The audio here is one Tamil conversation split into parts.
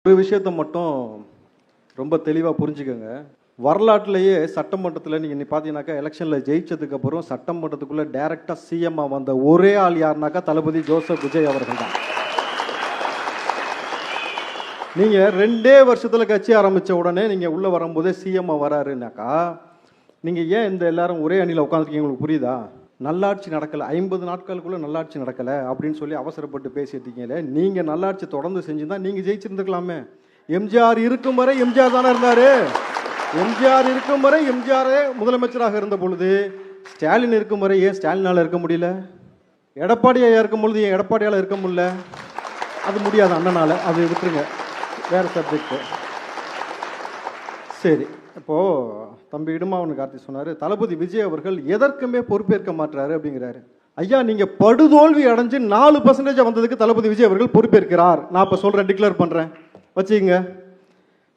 ஒரு விஷயத்தை மட்டும் ரொம்ப தெளிவாக புரிஞ்சுக்கோங்க. வரலாற்றிலேயே சட்டமன்றத்தில் நீங்கள் பார்த்தீங்கன்னாக்கா எலெக்ஷனில் ஜெயிச்சதுக்கு அப்புறம் சட்டமன்றத்துக்குள்ளே டைரெக்டாக சிஎம்மாக வந்த ஒரே ஆள் யாருனாக்கா தளபதி ஜோசப் விஜய் அவர்கள் தான். நீங்கள் 2 வருஷத்தில் கட்சி ஆரம்பித்த உடனே நீங்கள் உள்ளே வரும்போதே சிஎம்மாக வராருனாக்கா நீங்கள் ஏன் இந்த எல்லாரும் ஒரே அணியில் உட்காந்துருக்கீங்க? உங்களுக்கு புரியுதா? நல்லாட்சி நடக்கலை, 50 நாட்களுக்குள்ளே நல்லாட்சி நடக்கலை அப்படின்னு சொல்லி அவசரப்பட்டு பேசிட்டீங்களே. நீங்கள் நல்லாட்சி தொடர்ந்து செஞ்சுருந்தா நீங்கள் ஜெயிச்சிருந்துக்கலாமே. எம்ஜிஆர் இருக்கும் வரை எம்ஜிஆர் தானே இருந்தார். எம்ஜிஆர் இருக்கும் வரை எம்ஜிஆரே முதலமைச்சராக இருந்த பொழுது ஸ்டாலின் இருக்கும் வரை ஏன் ஸ்டாலினால் இருக்க முடியல? எடப்பாடியா இருக்கும் பொழுது ஏன் எடப்பாடியால் இருக்க முடியல? அது முடியாது அண்ணனால், அது விட்டுருங்க, வேறு சப்ஜெக்டு. சரி, இப்போது தம்பி இடுமாவன் கார்த்தி சொன்னார், தளபதி விஜய் அவர்கள் எதற்குமே பொறுப்பேற்க மாட்டாரு அப்படிங்கிறாரு. ஐயா, நீங்கள் படுதோல்வி அடைஞ்சு 4% வந்ததுக்கு தளபதி விஜய் அவர்கள் பொறுப்பேற்கிறார். நான் இப்போ சொல்கிறேன், டிக்ளேர் பண்ணுறேன், வச்சுக்கங்க.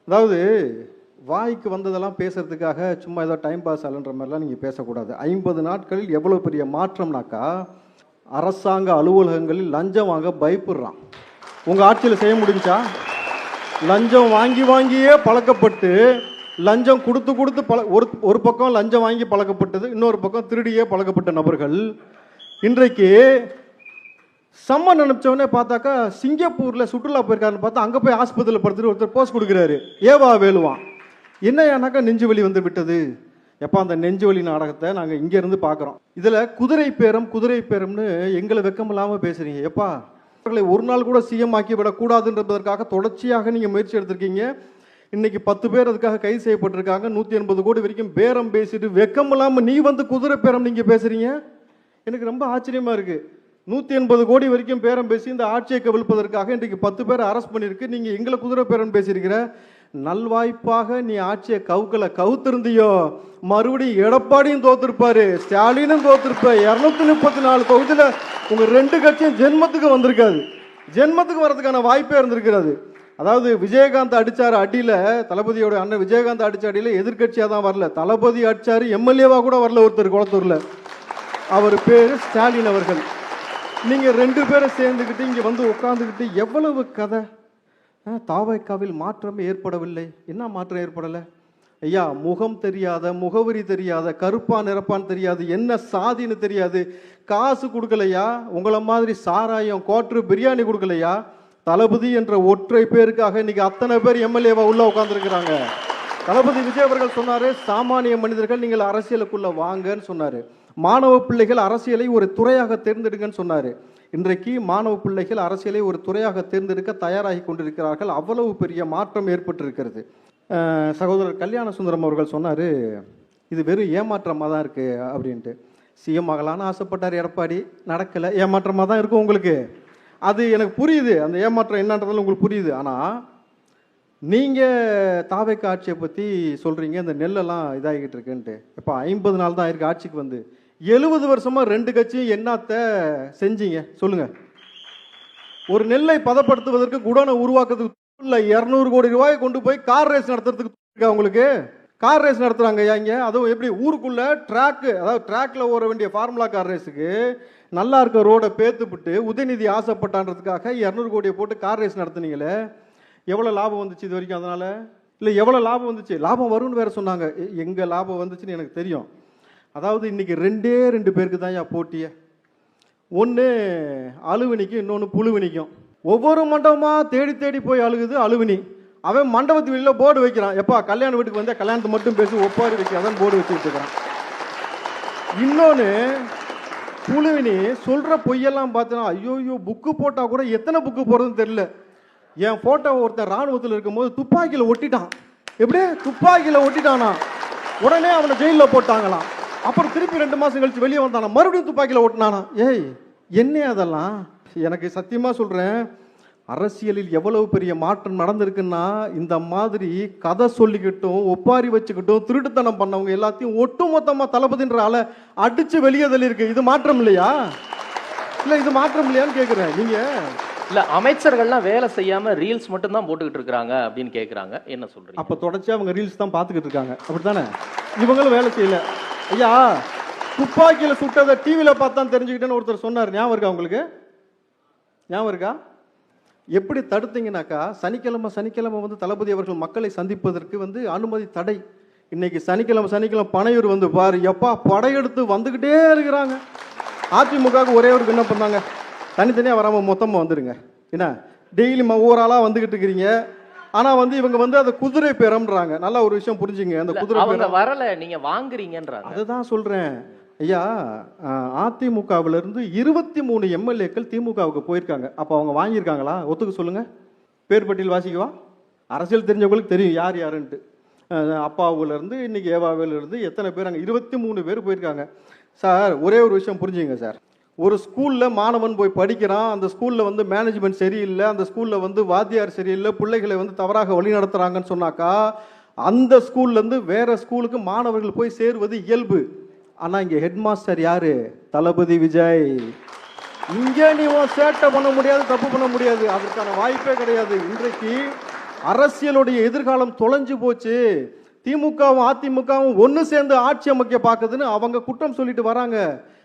அதாவது வாய்க்கு வந்ததெல்லாம் பேசுறதுக்காக சும்மா ஏதோ டைம் பாஸ் ஆகுன்ற மாதிரிலாம் நீங்கள் பேசக்கூடாது. 50 நாட்களில் எவ்வளோ பெரிய மாற்றம்னாக்கா, அரசாங்க அலுவலகங்களில் லஞ்சம் வாங்க பயப்படுறான். உங்கள் ஆட்சியில் செய்ய முடிஞ்சா? லஞ்சம் வாங்கி வாங்கியே பழக்கப்பட்டு, லஞ்சம் கொடுத்து கொடுத்து ஒரு பக்கம் லஞ்சம் வாங்கி பழக்கப்பட்டது, இன்னொரு பக்கம் திருடியே பழக்கப்பட்ட நபர்கள் இன்றைக்கு சம்மன் அனுப்பிச்சவனே பார்த்தாக்கா சிங்கப்பூரில் சுற்றுலா போயிருக்காருன்னு பார்த்தா அங்கே போய் ஆஸ்பத்திரியில் படுத்துட்டு ஒருத்தர் போஸ்ட் கொடுக்குறாரு, ஏவா வேலுவான். என்னையானாக்கா நெஞ்சு வலி வந்து விட்டது. எப்போ அந்த நெஞ்சு வலி நாடகத்தை நாங்கள் இங்கேருந்து பார்க்குறோம். இதில் குதிரை பேரம்னு எங்களை வெக்கமில்லாமல் பேசுகிறீங்க. எப்பா, அவர்களை ஒரு நாள் கூட சிஎம் ஆக்கி விடக்கூடாதுன்றதற்காக தொடர்ச்சியாக நீங்கள் முயற்சி எடுத்திருக்கீங்க. இன்னைக்கு 10 பேர் அதுக்காக கைது செய்யப்பட்டிருக்காங்க. 180 கோடி வரைக்கும் பேரம் பேசிட்டு வெக்கம் இல்லாமல் நீ வந்து குதிரை பேரம் நீங்க பேசுறீங்க. எனக்கு ரொம்ப ஆச்சரியமா இருக்கு. 180 கோடி வரைக்கும் பேரம் பேசி இந்த ஆட்சியை கவிழ்ப்பதற்காக இன்றைக்கு 10 பேர் அரெஸ்ட் பண்ணிருக்கு. நீங்க எங்களை குதிரை பேரம் பேசியிருக்கிற. நல்வாய்ப்பாக நீ ஆட்சியை கவுத்திருந்தியோ மறுபடியும் எடப்பாடியும் தோத்திருப்பாரு, ஸ்டாலினும் தோத்திருப்ப. 234 தொகுதியில் உங்க 2 கட்சியும் ஜென்மத்துக்கு வந்திருக்காது. ஜென்மத்துக்கு வர்றதுக்கான வாய்ப்பே இருந்திருக்கிறது. அதாவது விஜயகாந்த் அடிச்சார் அடியில், தளபதியோட அண்ணன் விஜயகாந்த் அடிச்ச அடியில் எதிர்கட்சியாக தான் வரல, தளபதி அடிச்சாரு, எம்எல்ஏவா கூட வரல ஒருத்தர் குளத்தூரில். அவர் பேர் ஸ்டாலின் அவர்கள். நீங்கள் 2 பேரை சேர்ந்துக்கிட்டு இங்கே வந்து உட்காந்துக்கிட்டு எவ்வளவு கதை. தாவைக்காவில் மாற்றமே ஏற்படவில்லை. என்ன மாற்றம் ஏற்படலை? ஐயா, முகம் தெரியாத, முகவரி தெரியாத, கருப்பா நிறப்பான்னு தெரியாது, என்ன சாதின்னு தெரியாது, காசு கொடுக்கலையா? உங்களை மாதிரி சாராயம் கோட்ரு பிரியாணி கொடுக்கலையா? தளபதி என்ற ஒற்றை பேருக்காக இன்னைக்கு அத்தனை பேர் எம்எல்ஏவா உள்ள உட்கார்ந்துருக்கிறாங்க. தளபதி விஜய் அவர்கள் சொன்னாரு, சாமானிய மனிதர்கள் நீங்கள் அரசியலுக்குள்ள வாங்கன்னு சொன்னாரு. மாணவ பிள்ளைகள் அரசியலை ஒரு துறையாக தேர்ந்தெடுங்கன்னு சொன்னாரு. இன்றைக்கு மாணவ பிள்ளைகள் அரசியலை ஒரு துறையாக தேர்ந்தெடுக்க தயாராகி கொண்டிருக்கிறார்கள். அவ்வளவு பெரிய மாற்றம் ஏற்பட்டிருக்கிறது. சகோதரர் கல்யாண சுந்தரம் அவர்கள் சொன்னார், இது வெறும் ஏமாற்றமாக தான் இருக்குது அப்படின்ட்டு. சிஎம் ஆகலான்னு ஆசைப்பட்டார் எடப்பாடி, நடக்கலை, ஏமாற்றமாக தான் இருக்கும் உங்களுக்கு. அது எனக்கு புரியுது, அந்த ஏமாற்றம் என்னன்றதுல உங்களுக்கு புரியுது. ஆனால் நீங்கள் தாவேக்கா ஆட்சியை பற்றி சொல்கிறீங்க, இந்த நெல்லெல்லாம் இதாகிக்கிட்டு இருக்குன்ட்டு. இப்போ 50 நாள் தான் ஆயிருக்கு ஆட்சிக்கு வந்து. 70 வருஷமாக 2 கட்சியும் என்னத்தை செஞ்சீங்க சொல்லுங்கள்? ஒரு நெல்லை பதப்படுத்துவதற்கு குடோனை உருவாக்குறதுக்கு 200 கோடி ரூபாயை கொண்டு போய் கார் ரேஸ் நடத்துறதுக்கு அவங்களுக்கு கார் ரேஸ் நடத்துகிறாங்க. இங்கே அதுவும் எப்படி ஊருக்குள்ளே ட்ராக்கு, அதாவது ட்ராக்ல ஓட வேண்டிய ஃபார்முலா கார் ரேஸுக்கு நல்லா இருக்க ரோடை பேத்துப்பிட்டு உதயநிதி ஆசைப்பட்டான்றதுக்காக 200 கோடியை போட்டு கார் ரேஸ் நடத்துனீங்களே. எவ்வளோ லாபம் வந்துச்சு இது வரைக்கும்? அதனால் இல்லை, எவ்வளோ லாபம் வந்துச்சு? லாபம் வரும்னு வேறு சொன்னாங்க. எங்கே லாபம் வந்துச்சுன்னு எனக்கு தெரியும். அதாவது இன்றைக்கி 2 பேருக்கு தான் போட்டியே. ஒன்று அழுவினிக்கும், இன்னொன்று புழுவினிக்கும். ஒவ்வொரு மண்டபமாக தேடி தேடி போய் அழுகுது அழுவினி. அவன் மண்டபத்து வெளியில் போர்டு வைக்கிறான், எப்பா கல்யாண வீட்டுக்கு வந்தால் கல்யாணத்தை மட்டும் பேசி ஒப்பாரி வைக்காதான் போர்டு வச்சுக்கிட்டு இருக்கிறான். இன்னொன்று புழுவினி சொல்கிற பொய்யெல்லாம் பார்த்தோன்னா, ஐயோ புக்கு போட்டால் கூட எத்தனை புக்கு போடுறதுன்னு தெரியல. என் ஃபோட்டோ ஒருத்தன் இராணுவத்தில் இருக்கும்போது துப்பாக்கியில் ஒட்டிட்டான். எப்படியே துப்பாக்கியில் ஒட்டிட்டானா, உடனே அவனை ஜெயிலில் போட்டாங்களாம். அப்புறம் திருப்பி 2 மாதம் கழிச்சு வெளியே வந்தானா, மறுபடியும் துப்பாக்கியில் ஓட்டினானா. ஏய், என்ன அதெல்லாம்? எனக்கு சத்தியமாக சொல்கிறேன், அரசியலில் எவ்வளவு பெரிய மாற்றம் நடந்திருக்குன்னா, இந்த மாதிரி கதை சொல்லிக்கிட்டும் ஒப்பாரி வச்சுக்கிட்டும் திருட்டுத்தனம் பண்ணவங்க எல்லாத்தையும் ஒட்டுமொத்தமாக தளபதின்ற ஆளை அடித்து வெளியே தள்ளியிருக்கு. இது மாற்றம் இல்லையா? இல்லை, இது மாற்றம் இல்லையான்னு கேட்குறேன். நீங்கள் இல்லை, அமைச்சர்கள்லாம் வேலை செய்யாமல் ரீல்ஸ் மட்டும் தான் போட்டுக்கிட்டு இருக்கிறாங்க அப்படின்னு கேட்குறாங்க, என்ன சொல்கிறீங்க? அப்போ தொடர்ச்சியாக அவங்க ரீல்ஸ் தான் பார்த்துக்கிட்டு இருக்காங்க, அப்படி தானே? இவங்களும் வேலை செய்யலை. ஐயா, துப்பாக்கியில் சுட்டதை டிவியில் பார்த்தான் தெரிஞ்சுக்கிட்டேன்னு ஒருத்தர் சொன்னார், ஞாபகம் இருக்கா உங்களுக்கு? ஞாபகம் இருக்கா? எப்படி தடுத்தீங்கன்னாக்கா, சனிக்கிழமை வந்து தளபதி அவர்கள் மக்களை சந்திப்பதற்கு வந்து அனுமதி தடை. இன்னைக்கு சனிக்கிழமை பனையூர் வந்து பாரு, எப்பா படையெடுத்து வந்துக்கிட்டே இருக்கிறாங்க. அதிமுகவுக்கு ஒரே ஒரு என்ன பண்ணாங்க, தனித்தனியாக வராமல் மொத்தமாக வந்துடுங்க. என்ன டெய்லி ஒவ்வொரு ஆளாக வந்துக்கிட்டு இருக்கிறீங்க. ஆனால் வந்து இவங்க வந்து அதை குதிரை பேரம்ன்றாங்க. நல்லா ஒரு விஷயம் புரிஞ்சுங்க, அந்த குதிரை அவங்க பேரம் வரல, நீங்க வாங்குறீங்கன்றாங்க. அதுதான் சொல்கிறேன் ஐயா. அதிமுகவிலிருந்து 23 எம்எல்ஏக்கள் திமுகவுக்கு போயிருக்காங்க. அப்போ அவங்க வாங்கியிருக்காங்களா? ஒத்துக்க சொல்லுங்க. பேர் பட்டியல் வாசிக்கவா? அரசியல் தெரிஞ்சவங்களுக்கு தெரியும் யார் யாருன்ட்டு. அப்பாவுலேருந்து இன்னைக்கு ஏவாவிலிருந்து எத்தனை பேர் அங்கே 23 பேர் போயிருக்காங்க. சார் ஒரே ஒரு விஷயம் புரிஞ்சுங்க சார். ஒரு ஸ்கூலில் மாணவன் போய் படிக்கிறான், அந்த ஸ்கூலில் வந்து மேனேஜ்மெண்ட் சரியில்லை, அந்த ஸ்கூலில் வந்து வாத்தியார் சரியில்லை, பிள்ளைகளை வந்து தவறாக வழி நடத்துகிறாங்கன்னு சொன்னாக்கா அந்த ஸ்கூல்லேருந்து வேற ஸ்கூலுக்கு மாணவர்கள் போய் சேருவது இயல்பு. ஆனால் இங்கே ஹெட் மாஸ்டர் யாரு? தளபதி விஜய். இங்கே நீ சேட்டை பண்ண முடியாது, தப்பு பண்ண முடியாது, அதற்கான வாய்ப்பே கிடையாது. இன்றைக்கு அரசியலுடைய எதிர்காலம் தொலைஞ்சு போச்சு. திமுகவும் அதிமுகவும் ஒன்று சேர்ந்து ஆட்சி அமைக்க பார்க்குதுன்னு அவங்க குற்றம் சொல்லிட்டு வராங்க.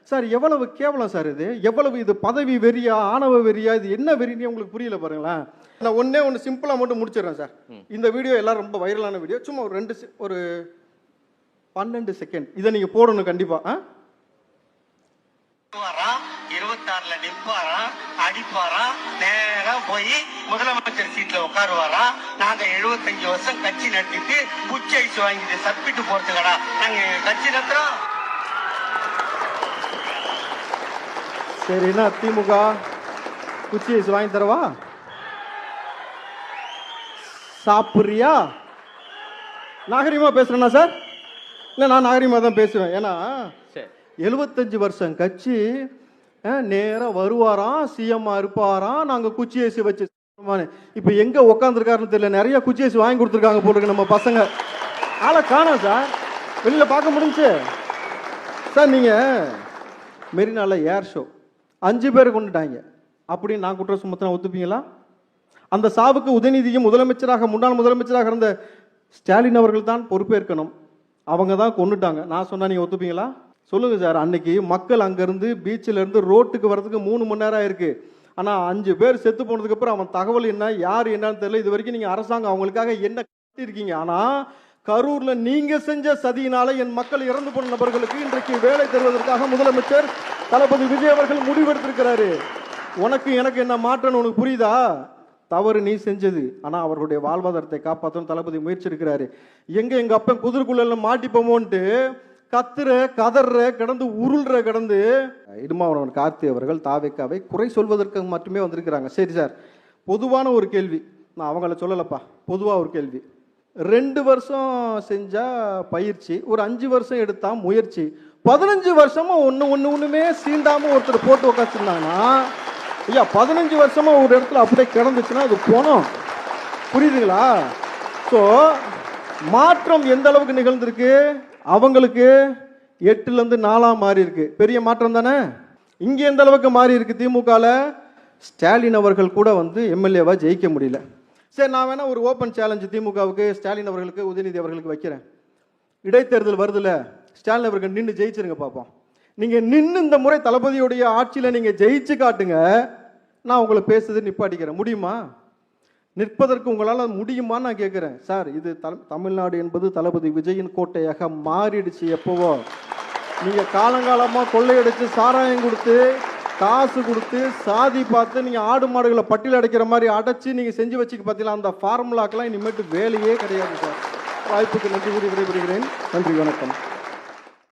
சார் எவ்வளவு கேவலம் சார் இது, எவ்வளவு இது பதவி வெறியா, ஆணவ வெறியா, இது என்ன வெறின்னு உங்களுக்கு புரியல பாருங்களேன். நான் ஒன்று சிம்பிளாக மட்டும் முடிச்சிடுறேன் சார். இந்த வீடியோ எல்லாம் ரொம்ப வைரலான வீடியோ, சும்மா ஒரு 12 செகண்ட் இதை நீங்க போடணும் கண்டிப்பா. 26ல நிற்பாராம், அடிப்பாராம், நேரா போய் முதலமைச்சர் சீட்ல உட்காருவாராம். நாங்க 75 வருஷம் கட்சி நடத்திட்டு புச்சு ஐஸ் வாங்கிட்டு சப்பிட்டு போறதுக்கடா நாங்க கட்சி நடத்துறோம். சரிண்ணா, திமுக குச்சி ஐஸ் வாங்கி தரவா? சாப்பிட்றியா? நாகரிகமா பேசுறேன்னா சார்? இல்லை, நான் நாகரிகமாக தான் பேசுவேன். ஏன்னா 75 வருஷம் கட்சி நேராக வருவாராம், சிஎம்மா இருப்பாராம், நாங்கள் குச்சி ஏசி வச்சு. இப்போ எங்கே உட்காந்துருக்காருன்னு தெரியல, நிறைய குச்சி ஏசி வாங்கி கொடுத்துருக்காங்க போட்டுருக்கு நம்ம பசங்க. ஆளை காணோம் சார், வெளியில் பார்க்க முடிஞ்சு சார். நீங்கள் மெரினால ஏர் ஷோ 5 பேர் கொண்டுட்டாங்க அப்படின்னு நான் குற்றம் சுமத்தினா ஒத்துப்பீங்களா? அந்த சாவுக்கு உதயநிதியும் முதலமைச்சராக முன்னாள் முதலமைச்சராக இருந்த ஸ்டாலின் அவர்கள் தான் பொறுப்பேற்கணும். அவங்க தான் கொண்டுட்டாங்க. நான் சொன்னா நீங்க ஒத்துப்பீங்களா? சொல்லுங்க சார். அன்னைக்கு மக்கள் அங்கிருந்து பீச்சில் இருந்து ரோட்டுக்கு வர்றதுக்கு 3 மணி நேரம் ஆயிருக்கு. ஆனா 5 பேர் செத்து போனதுக்கு அப்புறம் அவன் தகவல் என்ன, யார் என்னன்னு தெரியல. இது வரைக்கும் நீங்க அரசாங்கம் அவங்களுக்காக என்ன இருக்கீங்க? ஆனா கரூர்ல நீங்க செஞ்ச சதியினால என் மக்கள் இறந்து போன நபர்களுக்கு இன்றைக்கு வேலை தருவதற்காக முதலமைச்சர் தளபதி விஜய் அவர்கள் முடிவெடுத்திருக்கிறாரு. உனக்கு எனக்கு என்ன மாற்றணும் உனக்கு புரியுதா? தவறு நீ செஞ்சது. ஆனா அவர்களுடைய வாழ்வாதாரத்தை காப்பாற்றணும் தளபதி முயற்சி இருக்கிறாரு. எங்க அப்பன் குதிரைக்குள்ள மாட்டிப்போமோன்ட்டு கத்துற கதற கிடந்து உருள்ற கிடந்து இடுமாவனவன் கார்த்தி அவர்கள் தாவேக்காவை குறை சொல்வதற்கு மட்டுமே வந்திருக்கிறாங்க. சரி சார், பொதுவான ஒரு கேள்வி, நான் அவங்கள சொல்லலப்பா, பொதுவாக ஒரு கேள்வி. 2 வருஷம் செஞ்சா பயிற்சி, ஒரு 5 வருஷம் எடுத்தா முயற்சி, 15 வருஷமா ஒண்ணுமே சீண்டாம ஒருத்தர் போட்டு உட்காந்துருந்தாங்கன்னா, ஐயா 15 வருஷமா ஒரு இடத்துல அப்படியே கிடந்துச்சுன்னா அது போனோம். புரியுதுங்களா? ஸோ மாற்றம் எந்த அளவுக்கு நிகழ்ந்திருக்கு? அவங்களுக்கு 8லேருந்து 4 மாறி இருக்கு. பெரிய மாற்றம் தானே. இங்க எந்த அளவுக்கு மாறி இருக்கு? திமுகல ஸ்டாலின் அவர்கள் கூட வந்து எம்எல்ஏவா ஜெயிக்க முடியல. சரி, நான் வேணா ஒரு ஓப்பன் சேலஞ்சு திமுகவுக்கு, ஸ்டாலின் அவர்களுக்கு, உதயநிதி அவர்களுக்கு வைக்கிறேன். இடைத்தேர்தல் வருதுல, ஸ்டாலின் அவர்கள் நின்று ஜெயிச்சிருங்க பார்ப்போம். நீங்க நின்று இந்த முறை தளபதியுடைய ஆட்சியில நீங்க ஜெயிச்சு காட்டுங்க, நான் உங்களை பேசுறது நிப்பாட்டிக்கிறேன். முடியுமா? நிற்பதற்கு உங்களால் முடியுமான்னு நான் கேட்குறேன். சார், இது தமிழ்நாடு என்பது தளபதி விஜயின் கோட்டையாக மாறிடுச்சு. எப்போவோ நீங்கள் காலங்காலமாக கொள்ளையடிச்சு சாராயம் கொடுத்து காசு கொடுத்து சாதி பார்த்து நீங்கள் ஆடு மாடுகளை பட்டியல் அடைக்கிற மாதிரி அடைச்சி நீங்கள் செஞ்சு வச்சுக்க பார்த்தீங்களா, அந்த ஃபார்முலாக்கெல்லாம் இனிமேட்டு வேலையே கிடையாது சார். வாய்ப்புக்கு நன்றி கூறி விடைபெறுகிறேன். நன்றி, வணக்கம்.